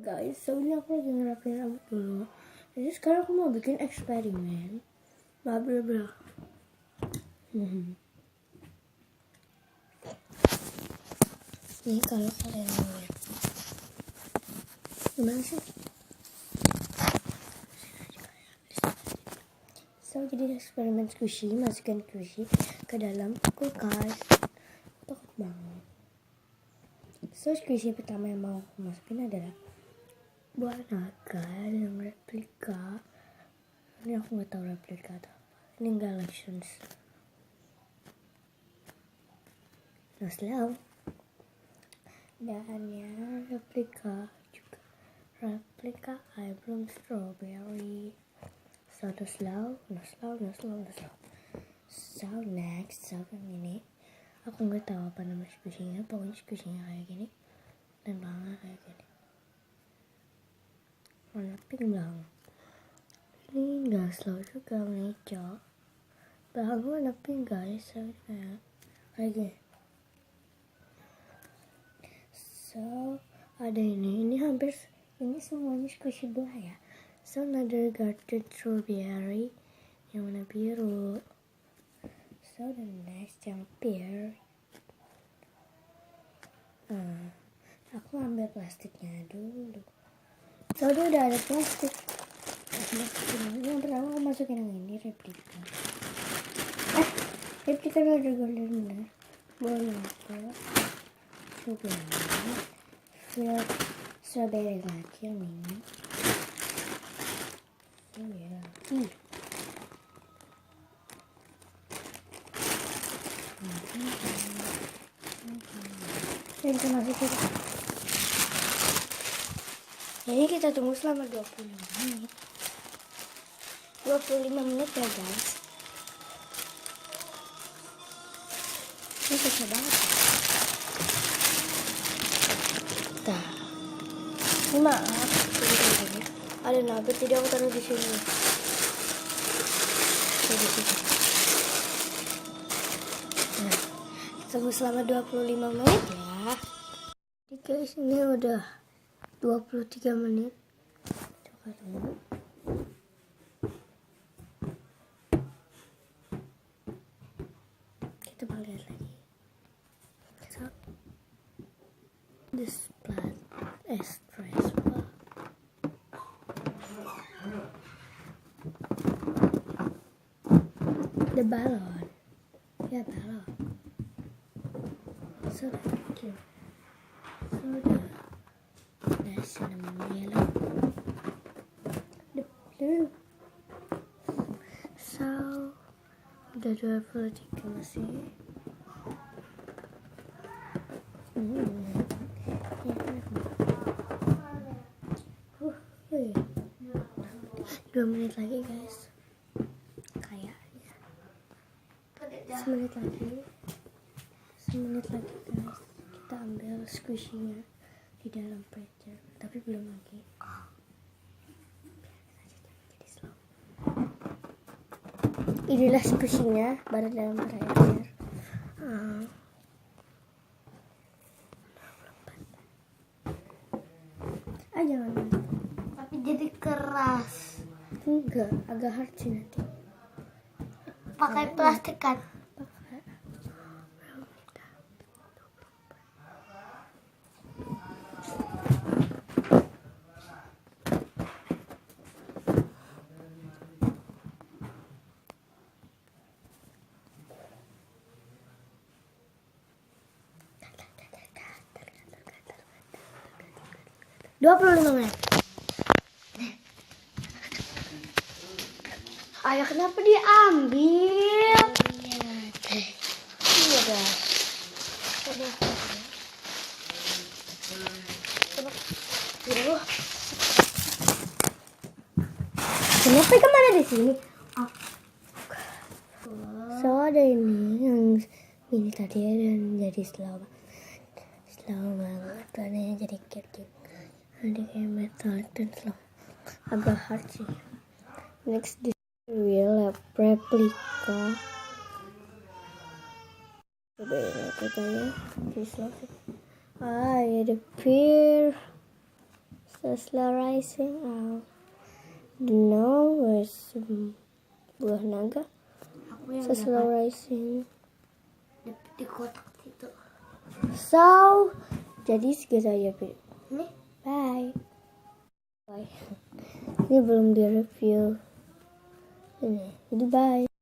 Guys, soalnya aku lagi ngerapin rambut dulu. Jadi sekarang aku mau bikin eksperimen. Bla bla bla. Ini kalau kalian lihat, gimana sih? So jadi eksperimen squishy, masukkan squishy ke dalam kulkas. Takut banget. So squishy pertama yang mau aku masukin adalah buah naga yang replika. Ini aku nggak tahu replika atau apa. Ini Galactions. Nah, slow. Dan ya replika juga. Replika eyebrow strawberry. So slow. So next, so yang ini. Aku nggak tahu apa nama squishy-nya. Pokoknya squishy-nya kayak gini. Dan bangga kayak gini. Warna pink banget. Ini nggak slow juga, ngeco. Bahkan warna pink guys. So kayak gini. So ada ini hampir ini semuanya squishy buah ya. So another garden strawberry yang warna biru. So the next yang pear. Aku ambil plastiknya dulu. So dia udah ada plastik. Yang pertama aku masukin yang ini replika. Replika udah golden bener. Boleh apa? Strawberry lagi yang ini. Oh ya. Dan kita masukin. Jadi kita tunggu selama 25 menit. 25 menit ya guys. Ini susah banget. Nah, maaf. Ada nugget, jadi aku taruh di sini. Di sini. Nah, tunggu selama 25 menit ya. Jadi guys, ini udah 23 menit. Coba tunggu. Kita bakal lihat lagi. So, this plant express. The balon. Yeah, balon. So thank you. So the cinnamon yellow. The blue. So udah 23 masih. Dua menit lagi guys. Kayaknya. Semenit lagi guys. Kita ambil squishy-nya di dalam freezer. Tapi belum lagi. Jadi slow. Inilah squishy-nya baru dalam freezer. Jangan. Tapi jadi keras. Enggak, agak hard sih nanti. Pakai plastik kan? Pakai. Dua 25 menit. Ayah kenapa diambil? Iya dah. Kenapa kamu ada di sini? So ada ini yang ini tadi dan jadi slow banget. Warnanya jadi kayak metal dan slow. Agak hard sih. Next this real replika. Coba ya replikanya di slow. Ya the pear. So So slow rising out. No, where's buah naga? Aku yang So slow dapat rising. di kotak itu. So, jadi segitu aja video. Nih. Bye. Bye. Ini belum di review. Ini, jadi bye.